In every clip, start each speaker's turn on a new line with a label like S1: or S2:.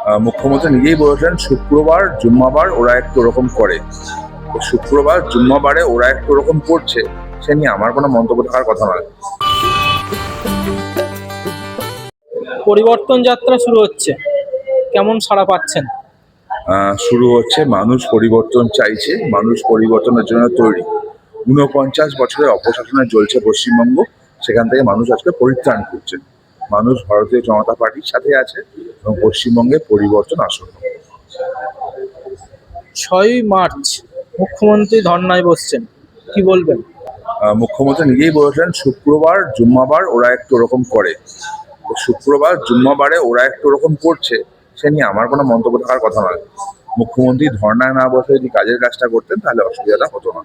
S1: মুখ্যমন্ত্রী নিজেই বলেছেন শুক্রবার জুম্মাবার ওরা একটু ওরকম করে। তো শুক্রবার জুম্মাবারে ওরা একটু ওরকম করছে, সে নিয়ে আমার কোনো মন্তব্য থাকার কথা নয়।
S2: পরিবর্তন যাত্রা শুরু হচ্ছে, কেমন সাড়া পাচ্ছেন?
S1: শুরু হচ্ছে, মানুষ পরিবর্তন চাইছে, মানুষ পরিবর্তনের জন্য তৈরি। ৪৯ বছরের অপশাসনে জ্বলছে পশ্চিমবঙ্গ, সেখান থেকে মানুষ আজকে পরিত্রাণ করছে। মানুষ ভারতীয় জনতা পার্টির সাথে আছে এবং পশ্চিমবঙ্গে পরিবর্তন আসন্ন।
S2: 6ই মার্চ মুখ্যমন্ত্রী ধর্নায় বসছেন, কি বলবেন?
S1: মুখ্যমন্ত্রী নিজেই বলেছেন শুক্রবার জুম্মাবার ওরা একটু ওরকম করে। তো শুক্রবার জুম্মাবারে ওরা একটু ওরকম করছে, সে নিয়ে আমার কোনো মন্তব্য থাকার কথা নয়। মুখ্যমন্ত্রী ধর্নায় না বসে যদি কাজের কাজটা করতেন তাহলে অসুবিধাটা হতো না।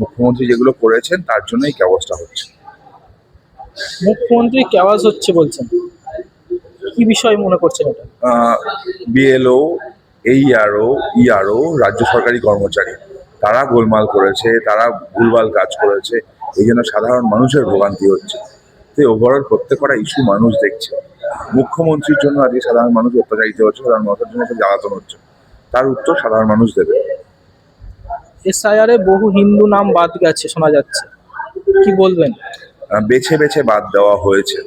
S1: মুখ্যমন্ত্রী যেগুলো করেছেন তার জন্যই কি অবস্থা হচ্ছে।
S2: মুখ্যমন্ত্রী ক্যাওয়াজ হচ্ছে বলছেন, কি বিষয় মনে করছেন এটা?
S1: বিএলও, এইআরও, ইআরও রাজ্য সরকারি কর্মচারী, তারা গোলমাল করেছে, তারা ভুলভাল কাজ করেছে, এই জন্য সাধারণ মানুষের ভোগান্তি হচ্ছে। তো ওভারঅল প্রত্যেকটা ইস্যু মানুষ দেখছে। মুখ্যমন্ত্রীর জন্য আজকে সাধারণ মানুষ অত্যাচারিত হচ্ছে, সাধারণ মানুষের জন্য একটা জ্বালাতন হচ্ছে, তার উত্তর সাধারণ মানুষ দেবে।
S2: এসআইআর এ বহু হিন্দু নাম বাদ গেছে শোনা যাচ্ছে, কি বলবেন?
S1: বেছে বেছে বাদ দেওয়া হয়েছে।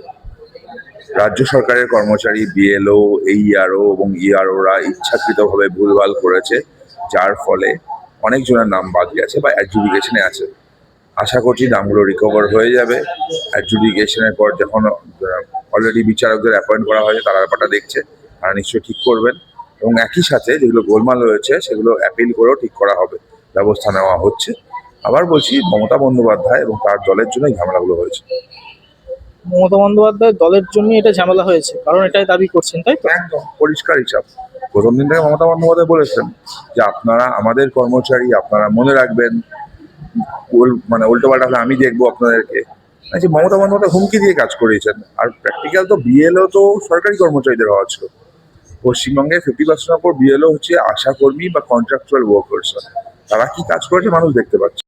S1: রাজ্য সরকারের কর্মচারী, বিএলও, এইআরও এবং ইআরওরা ইচ্ছাকৃতভাবে ভুলভাল করেছে, যার ফলে অনেকজনের নাম বাদ গেছে বা অ্যাডজুডিকেশনে আছে। আশা করছি নামগুলো রিকভার হয়ে যাবে। অ্যাডজুডিকেশনের পর যখন অলরেডি বিচারকদের অ্যাপয়েন্ট করা হয়েছে, তারা ব্যাপারটা দেখছে, তারা নিশ্চয়ই ঠিক করবেন। এবং একই সাথে যেগুলো গোলমাল হয়েছে সেগুলো অ্যাপিল করেও ঠিক করা হবে, ব্যবস্থা নেওয়া হচ্ছে। আবার বলছি, মমতা বন্দ্যোপাধ্যায় এবং তার দলের জন্যই ঝামেলাগুলো হয়েছে।
S2: মমতা বন্দ্যোপাধ্যায় দলের জন্য এটা ঝামেলা হয়েছে, কারণ এটাই দাবি করছেন, তাই তো?
S1: একদম পরিষ্কার হিসাব। প্রথম দিন থেকে মমতা বন্দ্যোপাধ্যায় বলেছেন যে আপনারা আমাদের কর্মচারী, আপনারা মনে রাখবেন, মানে উল্টোপাল্টা হলে আমি দেখবো আপনাদেরকে। আচ্ছা, মমতা বন্দ্যোপাধ্যায় হুমকি দিয়ে কাজ করিয়েছেন। আর প্র্যাকটিক্যাল তো বিএলও তো সরকারি কর্মচারীদের হওয়া ছিল। পশ্চিমবঙ্গে 50% বিএলও হচ্ছে আশাকর্মী বা কন্ট্রাকচুয়াল ওয়ার্কার্স। তারা কি কাজ করেছে মানুষ দেখতে পাচ্ছে।